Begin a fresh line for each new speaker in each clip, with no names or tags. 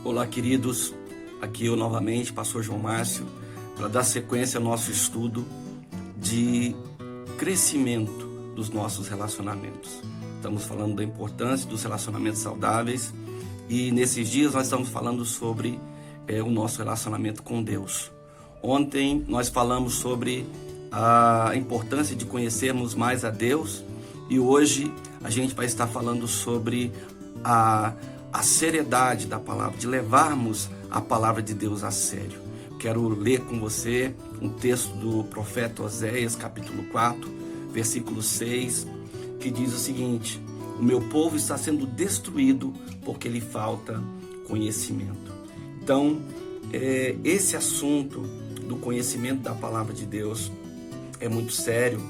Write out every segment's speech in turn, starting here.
Olá, queridos, aqui eu novamente, pastor João Márcio, para dar sequência ao nosso estudo de crescimento dos nossos relacionamentos. Estamos falando da importância dos relacionamentos saudáveis e nesses dias nós estamos falando sobre o nosso relacionamento com Deus. Ontem nós falamos sobre a importância de conhecermos mais a Deus e hoje a gente vai estar falando sobre a seriedade da palavra, de levarmos a palavra de Deus a sério. Quero ler com você um texto do profeta Oséias, capítulo 4, versículo 6, que diz o seguinte: o meu povo está sendo destruído porque lhe falta conhecimento. Então, esse assunto do conhecimento da palavra de Deus é muito sério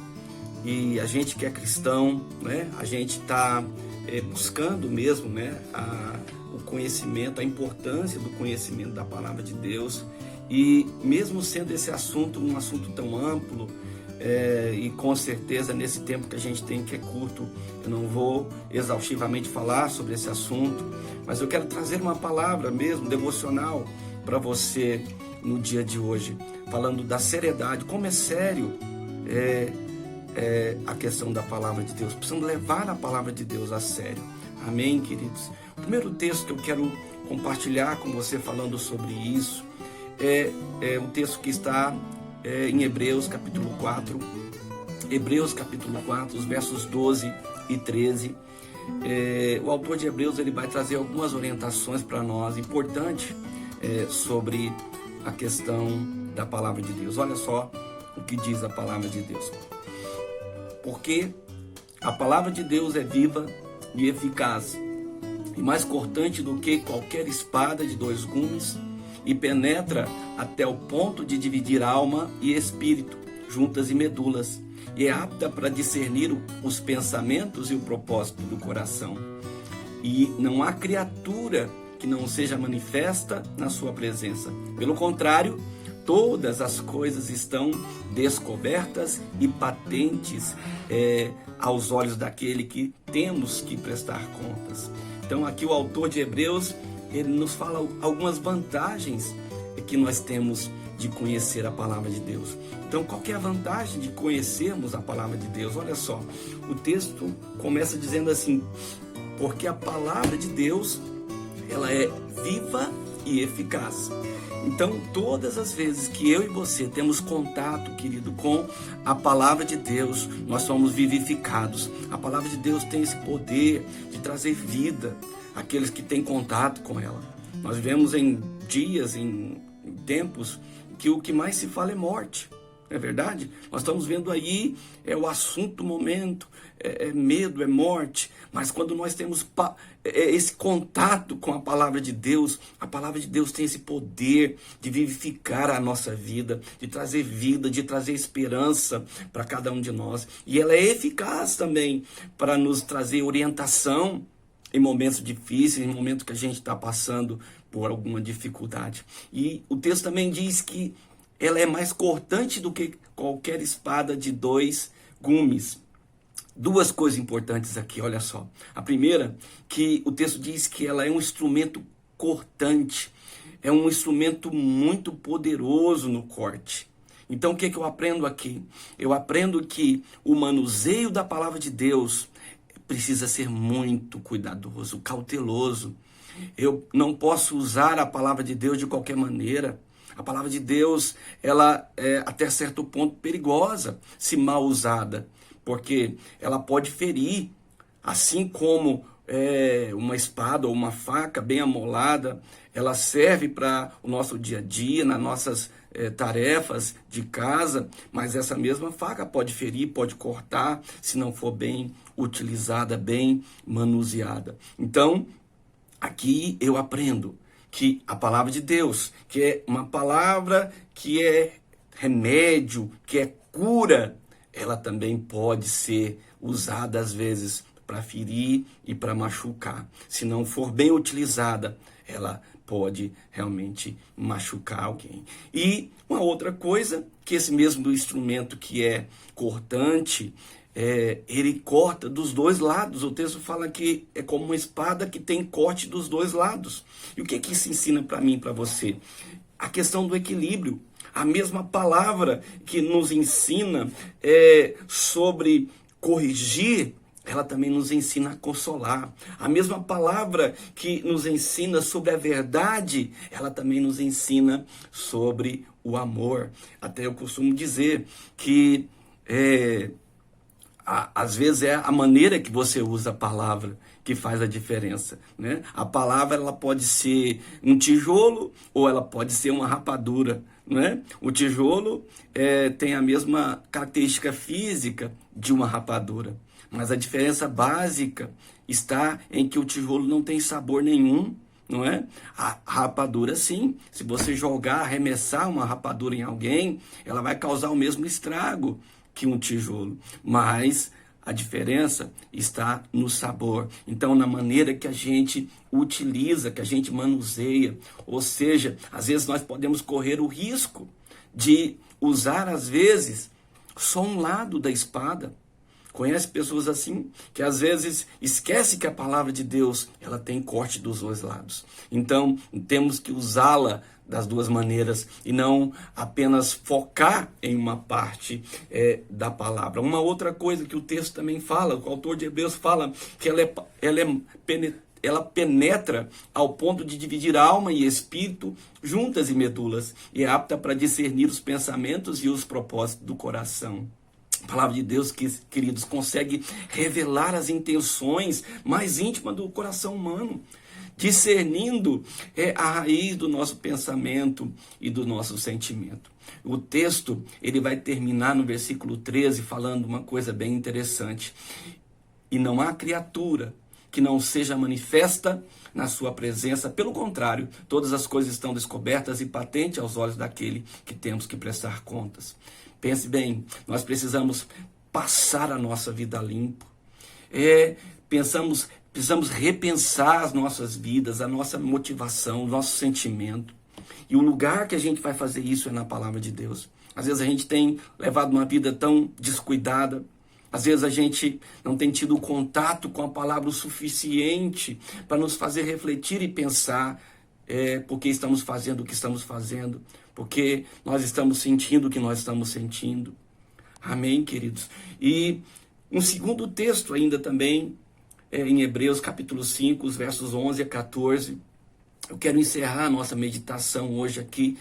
e a gente que é cristão, né, a gente está buscando mesmo, né, o conhecimento, a importância do conhecimento da palavra de Deus. E mesmo sendo esse assunto um assunto tão amplo, e com certeza nesse tempo que a gente tem, que é curto, eu não vou exaustivamente falar sobre esse assunto, mas eu quero trazer uma palavra mesmo devocional para você no dia de hoje, falando da seriedade, como é sério a questão da palavra de Deus. Precisamos levar a palavra de Deus a sério. Amém, queridos? O primeiro texto que eu quero compartilhar com você falando sobre isso é um texto que está em Hebreus capítulo 4. Hebreus capítulo 4, os versos 12 e 13. O autor de Hebreus ele vai trazer algumas orientações para nós, importantes, sobre a questão da palavra de Deus. Olha só o que diz a palavra de Deus. Porque a palavra de Deus é viva e eficaz, e mais cortante do que qualquer espada de dois gumes, e penetra até o ponto de dividir alma e espírito, juntas e medulas, e é apta para discernir os pensamentos e o propósito do coração. E não há criatura que não seja manifesta na sua presença. Pelo contrário, todas as coisas estão descobertas e patentes aos olhos daquele que temos que prestar contas. Então aqui o autor de Hebreus, ele nos fala algumas vantagens que nós temos de conhecer a palavra de Deus. Então qual que é a vantagem de conhecermos a palavra de Deus? Olha só, o texto começa dizendo assim: porque a palavra de Deus, ela é viva e eficaz. Então, todas as vezes que eu e você temos contato, querido, com a palavra de Deus, nós somos vivificados. A palavra de Deus tem esse poder de trazer vida àqueles que têm contato com ela. Nós vivemos em dias, em tempos, que o que mais se fala é morte. Não é verdade? Nós estamos vendo aí, o assunto do momento, medo, é morte. Mas quando nós temos esse contato com a palavra de Deus tem esse poder de vivificar a nossa vida, de trazer vida, de trazer esperança para cada um de nós. E ela é eficaz também para nos trazer orientação em momentos difíceis, em momentos que a gente está passando por alguma dificuldade. E o texto também diz que ela é mais cortante do que qualquer espada de dois gumes. Duas coisas importantes aqui, olha só. A primeira, que o texto diz que ela é um instrumento cortante. É um instrumento muito poderoso no corte. Então o que eu aprendo aqui? Eu aprendo que o manuseio da palavra de Deus precisa ser muito cuidadoso, cauteloso. Eu não posso usar a palavra de Deus de qualquer maneira. A palavra de Deus, ela é até certo ponto perigosa, se mal usada, porque ela pode ferir, assim como uma espada ou uma faca bem amolada, ela serve para o nosso dia a dia, nas nossas tarefas de casa, mas essa mesma faca pode ferir, pode cortar, se não for bem utilizada, bem manuseada. Então, aqui eu aprendo que a palavra de Deus, que é uma palavra que é remédio, que é cura, ela também pode ser usada às vezes para ferir e para machucar. Se não for bem utilizada, ela pode realmente machucar alguém. E uma outra coisa, que esse mesmo instrumento que é cortante, ele corta dos dois lados. O texto fala que é como uma espada que tem corte dos dois lados. E o que que isso ensina para mim e para você? A questão do equilíbrio. A mesma palavra que nos ensina sobre corrigir, ela também nos ensina a consolar. A mesma palavra que nos ensina sobre a verdade, ela também nos ensina sobre o amor. Até eu costumo dizer que às vezes é a maneira que você usa a palavra que faz a diferença, né? A palavra, ela pode ser um tijolo ou ela pode ser uma rapadura, né? O tijolo tem a mesma característica física de uma rapadura, mas a diferença básica está em que o tijolo não tem sabor nenhum, não é? A rapadura, sim. Se você jogar, arremessar uma rapadura em alguém, ela vai causar o mesmo estrago que um tijolo, mas a diferença está no sabor. Então, na maneira que a gente utiliza, que a gente manuseia. Ou seja, às vezes nós podemos correr o risco de usar, às vezes, só um lado da espada. Conhece pessoas assim, que às vezes esquece que a palavra de Deus, ela tem corte dos dois lados. Então, temos que usá-la das duas maneiras e não apenas focar em uma parte da palavra. Uma outra coisa que o texto também fala, o autor de Hebreus fala, que ela penetra ao ponto de dividir alma e espírito, juntas e medulas, e é apta para discernir os pensamentos e os propósitos do coração. A palavra de Deus, queridos, consegue revelar as intenções mais íntimas do coração humano, discernindo a raiz do nosso pensamento e do nosso sentimento. O texto, ele vai terminar no versículo 13 falando uma coisa bem interessante. E não há criatura que não seja manifesta na sua presença. Pelo contrário, todas as coisas estão descobertas e patentes aos olhos daquele que temos que prestar contas. Pense bem, nós precisamos passar a nossa vida limpo. Precisamos repensar as nossas vidas, a nossa motivação, o nosso sentimento. E o lugar que a gente vai fazer isso é na palavra de Deus. Às vezes a gente tem levado uma vida tão descuidada. Às vezes a gente não tem tido contato com a palavra o suficiente para nos fazer refletir e pensar por que estamos fazendo o que estamos fazendo, porque nós estamos sentindo o que nós estamos sentindo. Amém, queridos? E um segundo texto ainda também, em Hebreus capítulo 5, os versos 11 a 14. Eu quero encerrar a nossa meditação hoje aqui,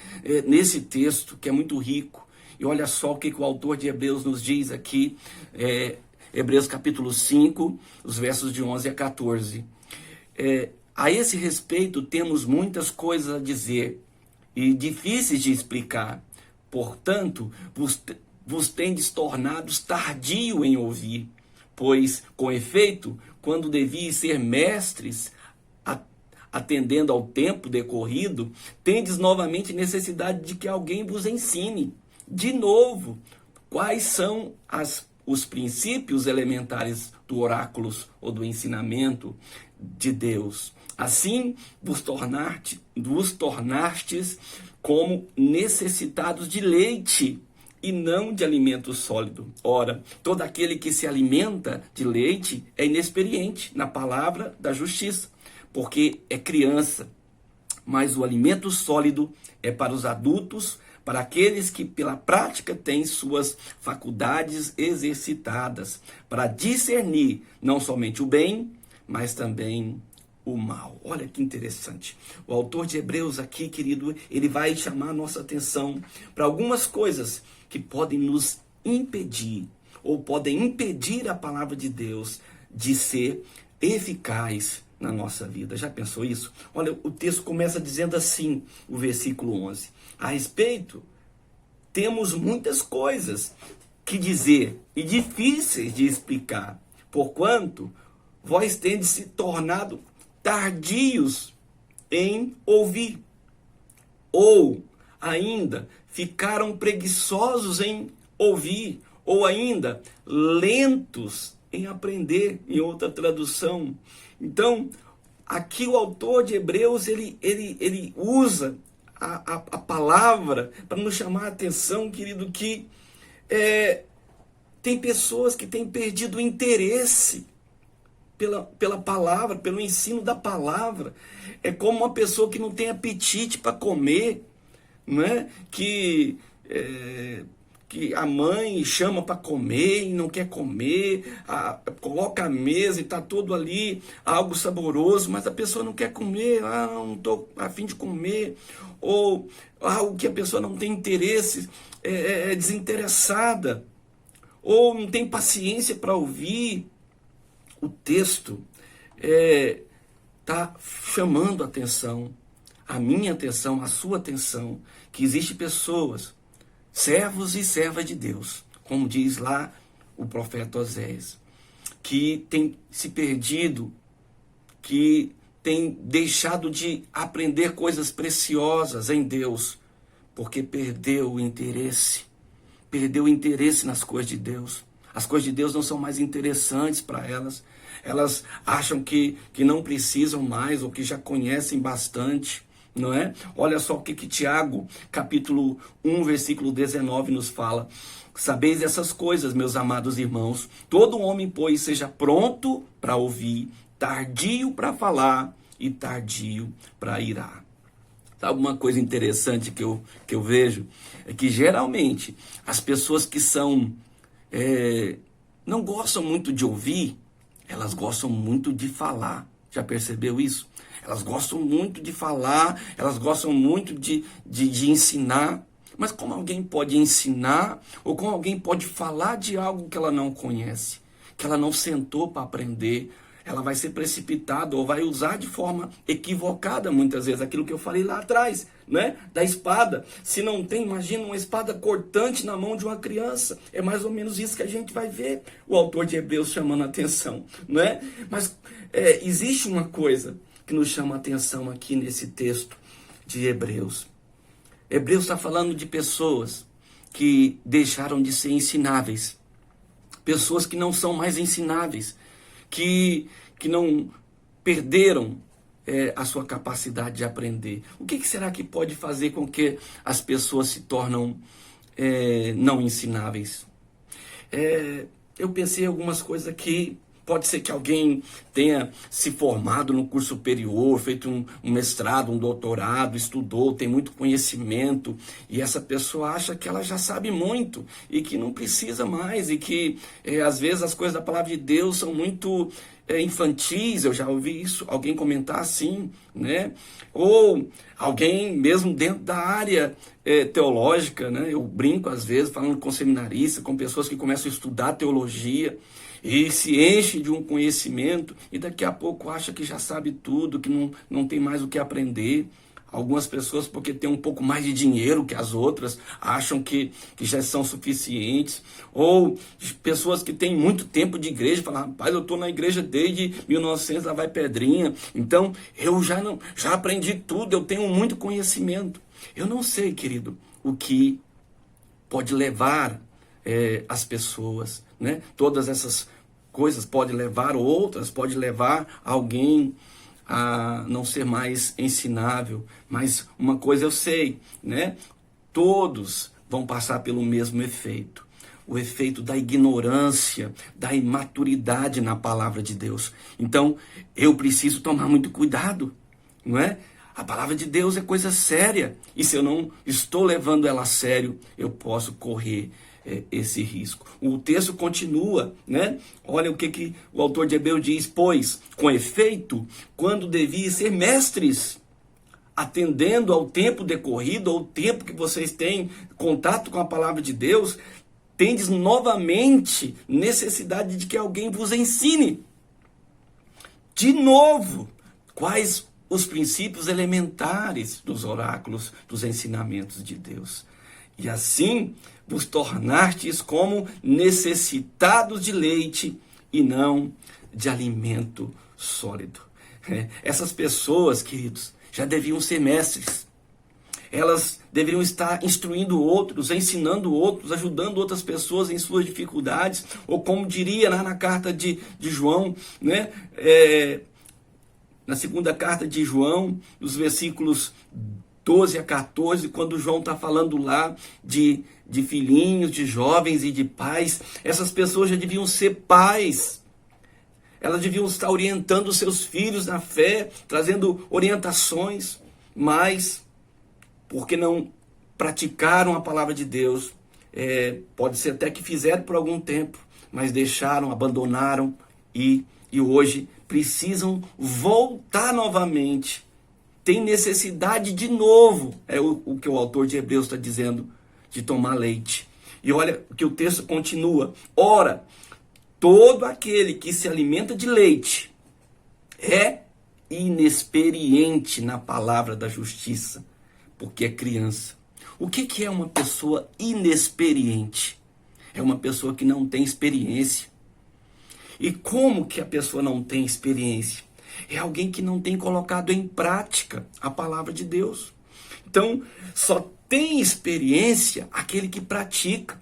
nesse texto que é muito rico. E olha só o que o autor de Hebreus nos diz aqui, Hebreus capítulo 5, os versos de 11 a 14. A esse respeito temos muitas coisas a dizer e difíceis de explicar. Portanto, vos tendes tornados tardio em ouvir, pois, com efeito, quando devias ser mestres, atendendo ao tempo decorrido, tendes novamente necessidade de que alguém vos ensine, de novo, quais são os princípios elementares do oráculo ou do ensinamento de Deus. Assim, vos tornastes como necessitados de leite e não de alimento sólido. Ora, todo aquele que se alimenta de leite é inexperiente na palavra da justiça, porque é criança. Mas o alimento sólido é para os adultos, para aqueles que pela prática têm suas faculdades exercitadas, para discernir não somente o bem, mas também o mal. Olha que interessante. O autor de Hebreus aqui, querido, ele vai chamar a nossa atenção para algumas coisas que podem nos impedir, ou podem impedir a palavra de Deus de ser eficaz na nossa vida. Já pensou isso? Olha, o texto começa dizendo assim, o versículo 11. A respeito, temos muitas coisas que dizer e difíceis de explicar, porquanto vós tendes se tornado tardios em ouvir, ou ainda ficaram preguiçosos em ouvir, ou ainda lentos em aprender, em outra tradução. Então, aqui o autor de Hebreus, ele usa a palavra para nos chamar a atenção, querido, que Tem pessoas que têm perdido o interesse pela palavra, pelo ensino da palavra. É como uma pessoa que não tem apetite para comer, não é? Que a mãe chama para comer e não quer comer, coloca a mesa e está tudo ali, algo saboroso, mas a pessoa não quer comer, não estou a fim de comer, ou algo que a pessoa não tem interesse, é desinteressada, ou não tem paciência para ouvir. O texto está chamando a atenção, a minha atenção, a sua atenção, que existem pessoas, servos e servas de Deus, como diz lá o profeta Oséias, que tem se perdido, que tem deixado de aprender coisas preciosas em Deus, porque perdeu o interesse nas coisas de Deus. As coisas de Deus não são mais interessantes para elas. Elas acham que não precisam mais, ou que já conhecem bastante, não é? Olha só o que Tiago, capítulo 1, versículo 19, nos fala. Sabeis essas coisas, meus amados irmãos. Todo homem, pois, seja pronto para ouvir, tardio para falar e tardio para irar. Sabe uma coisa interessante que eu vejo? É que geralmente as pessoas que não gostam muito de ouvir, elas gostam muito de falar. Já percebeu isso? Elas gostam muito de falar, elas gostam muito de ensinar. Mas como alguém pode ensinar, ou como alguém pode falar de algo que ela não conhece, que ela não sentou para aprender? Ela vai ser precipitada ou vai usar de forma equivocada muitas vezes aquilo que eu falei lá atrás, né? Da espada. Se não tem, imagina uma espada cortante na mão de uma criança. É mais ou menos isso que a gente vai ver o autor de Hebreus chamando a atenção, né? Mas existe uma coisa que nos chama a atenção aqui nesse texto de Hebreus. Hebreus está falando de pessoas que deixaram de ser ensináveis, pessoas que não são mais ensináveis, que não perderam a sua capacidade de aprender. O que será que pode fazer com que as pessoas se tornam não ensináveis? Eu pensei em algumas coisas aqui. Pode ser que alguém tenha se formado no curso superior, feito um mestrado, um doutorado, estudou, tem muito conhecimento, e essa pessoa acha que ela já sabe muito e que não precisa mais, e que às vezes as coisas da palavra de Deus são muito infantis. Eu já ouvi isso, alguém comentar assim, né? Ou alguém mesmo dentro da área teológica, né? Eu brinco às vezes falando com seminaristas, com pessoas que começam a estudar teologia, e se enche de um conhecimento e daqui a pouco acha que já sabe tudo, que não tem mais o que aprender. Algumas pessoas, porque têm um pouco mais de dinheiro que as outras, acham que já são suficientes. Ou pessoas que têm muito tempo de igreja, falam: rapaz, eu estou na igreja desde 1900, lá vai pedrinha, então eu já aprendi tudo, eu tenho muito conhecimento. Eu não sei, querido, o que pode levar as pessoas, né? Todas essas coisas podem levar, outras podem levar alguém a não ser mais ensinável. Mas uma coisa eu sei, né? Todos vão passar pelo mesmo efeito. O efeito da ignorância, da imaturidade na palavra de Deus. Então, eu preciso tomar muito cuidado, não é? A palavra de Deus é coisa séria. E se eu não estou levando ela a sério, eu posso correr esse risco. O texto continua, né? Olha o que o autor de Hebreus diz: pois, com efeito, quando devia ser mestres, atendendo ao tempo decorrido, ao tempo que vocês têm contato com a palavra de Deus, tendes novamente necessidade de que alguém vos ensine de novo quais os princípios elementares dos oráculos, dos ensinamentos de Deus. E assim vos tornastes como necessitados de leite e não de alimento sólido. Essas pessoas, queridos, já deviam ser mestres. Elas deveriam estar instruindo outros, ensinando outros, ajudando outras pessoas em suas dificuldades, ou como diria lá na carta de João, né? Na segunda carta de João, nos versículos 12 a 14, quando João está falando lá de filhinhos, de jovens e de pais, essas pessoas já deviam ser pais. Elas deviam estar orientando os seus filhos na fé, trazendo orientações, mas porque não praticaram a palavra de Deus, pode ser até que fizeram por algum tempo, mas deixaram, abandonaram e hoje precisam voltar novamente. Tem necessidade de novo, é o que o autor de Hebreus está dizendo, de tomar leite. E olha que o texto continua. Ora, todo aquele que se alimenta de leite é inexperiente na palavra da justiça, porque é criança. O que é uma pessoa inexperiente? É uma pessoa que não tem experiência. E como que a pessoa não tem experiência? É alguém que não tem colocado em prática a palavra de Deus. Então, só tem experiência aquele que pratica.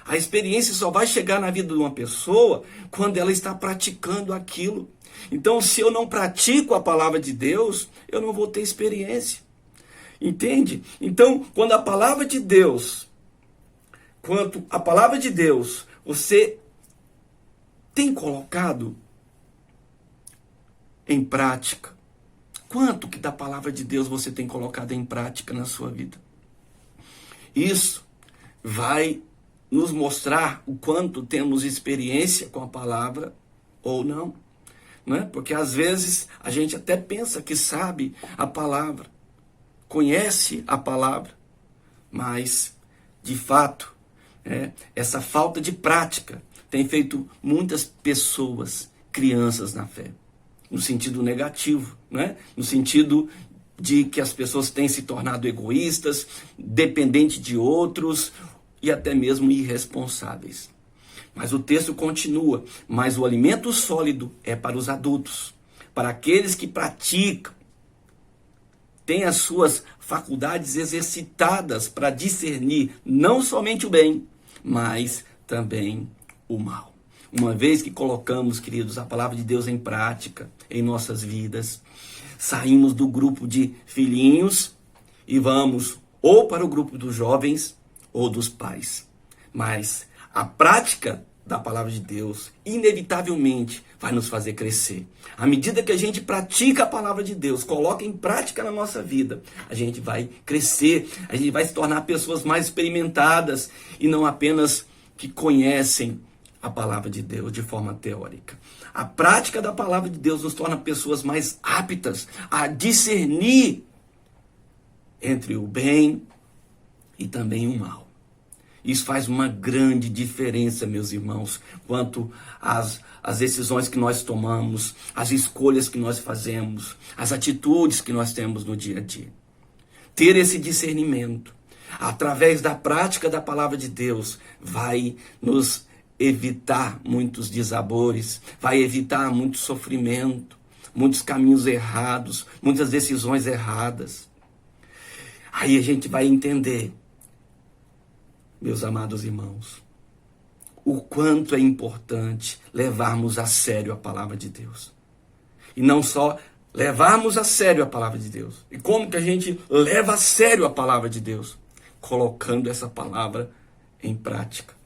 A experiência só vai chegar na vida de uma pessoa quando ela está praticando aquilo. Então, se eu não pratico a palavra de Deus, eu não vou ter experiência. Entende? Então, quando a palavra de Deus, você tem colocado em prática? Quanto que da palavra de Deus você tem colocado em prática na sua vida? Isso vai nos mostrar o quanto temos experiência com a palavra ou não. Não é? Porque às vezes a gente até pensa que sabe a palavra, conhece a palavra, mas de fato essa falta de prática tem feito muitas pessoas crianças na fé. No sentido negativo, né? No sentido de que as pessoas têm se tornado egoístas, dependentes de outros e até mesmo irresponsáveis. Mas o texto continua, mas o alimento sólido é para os adultos, para aqueles que praticam, têm as suas faculdades exercitadas para discernir não somente o bem, mas também o mal. Uma vez que colocamos, queridos, a palavra de Deus em prática em nossas vidas, saímos do grupo de filhinhos e vamos ou para o grupo dos jovens ou dos pais. Mas a prática da palavra de Deus, inevitavelmente, vai nos fazer crescer. À medida que a gente pratica a palavra de Deus, coloca em prática na nossa vida, a gente vai crescer, a gente vai se tornar pessoas mais experimentadas e não apenas que conhecem a palavra de Deus de forma teórica. A prática da palavra de Deus nos torna pessoas mais aptas a discernir entre o bem e também o mal. Isso faz uma grande diferença, meus irmãos, quanto às decisões que nós tomamos, as escolhas que nós fazemos, as atitudes que nós temos no dia a dia. Ter esse discernimento, através da prática da palavra de Deus, vai nos evitar muitos desabores, vai evitar muito sofrimento, muitos caminhos errados, muitas decisões erradas. Aí a gente vai entender, meus amados irmãos, o quanto é importante levarmos a sério a palavra de Deus. E não só levarmos a sério a palavra de Deus. E como que a gente leva a sério a palavra de Deus? Colocando essa palavra em prática.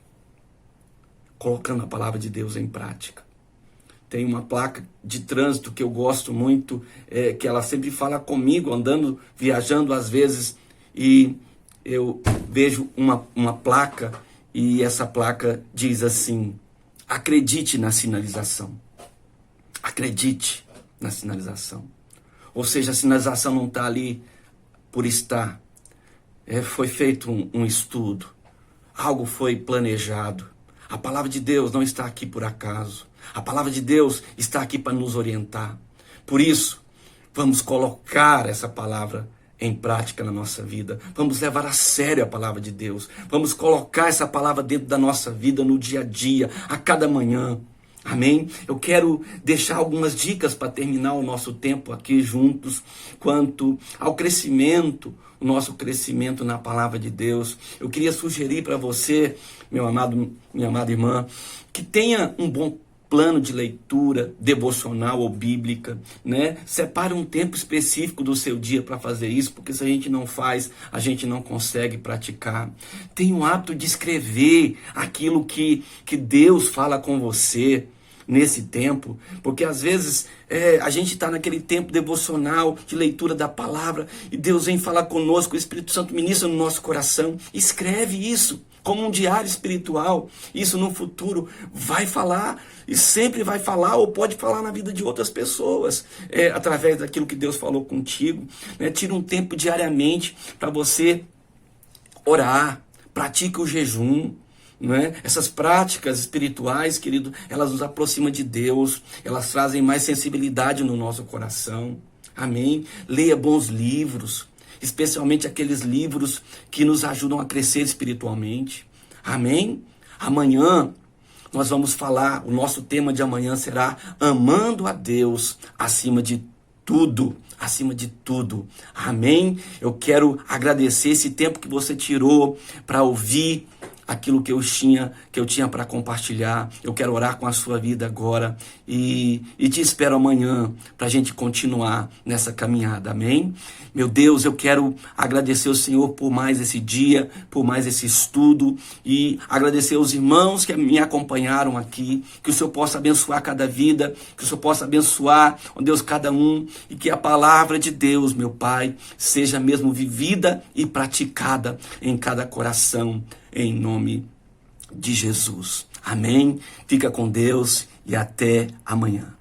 Colocando a palavra de Deus em prática. Tem uma placa de trânsito que eu gosto muito, que ela sempre fala comigo, andando, viajando às vezes, e eu vejo uma placa, e essa placa diz assim: acredite na sinalização. Acredite na sinalização. Ou seja, a sinalização não está ali por estar. Foi feito um estudo, algo foi planejado. A palavra de Deus não está aqui por acaso. A palavra de Deus está aqui para nos orientar. Por isso, vamos colocar essa palavra em prática na nossa vida. Vamos levar a sério a palavra de Deus. Vamos colocar essa palavra dentro da nossa vida no dia a dia, a cada manhã. Amém? Eu quero deixar algumas dicas para terminar o nosso tempo aqui juntos, quanto ao crescimento, o nosso crescimento na palavra de Deus. Eu queria sugerir para você, meu amado, minha amada irmã, que tenha um bom plano de leitura devocional ou bíblica, né? Separe um tempo específico do seu dia para fazer isso, porque se a gente não faz, a gente não consegue praticar. Tenha o hábito de escrever aquilo que Deus fala com você nesse tempo, porque às vezes a gente está naquele tempo devocional de leitura da palavra e Deus vem falar conosco, o Espírito Santo ministra no nosso coração. Escreve isso como um diário espiritual. Isso no futuro vai falar e sempre vai falar, ou pode falar na vida de outras pessoas, através daquilo que Deus falou contigo, né? Tira um tempo diariamente para você orar, pratique o jejum, não é? Essas práticas espirituais, querido, elas nos aproximam de Deus, elas trazem mais sensibilidade no nosso coração. Amém? Leia bons livros, especialmente aqueles livros que nos ajudam a crescer espiritualmente. Amém? Amanhã nós vamos falar, o nosso tema de amanhã será amando a Deus acima de tudo. Acima de tudo. Amém? Eu quero agradecer esse tempo que você tirou para ouvir aquilo que eu tinha para compartilhar. Eu quero orar com a sua vida agora e te espero amanhã para a gente continuar nessa caminhada, amém? Meu Deus, eu quero agradecer ao Senhor por mais esse dia, por mais esse estudo e agradecer aos irmãos que me acompanharam aqui, que o Senhor possa abençoar cada vida, que o Senhor possa abençoar, ó Deus, cada um, e que a palavra de Deus, meu Pai, seja mesmo vivida e praticada em cada coração, em nome de Jesus. Amém? Fica com Deus e até amanhã.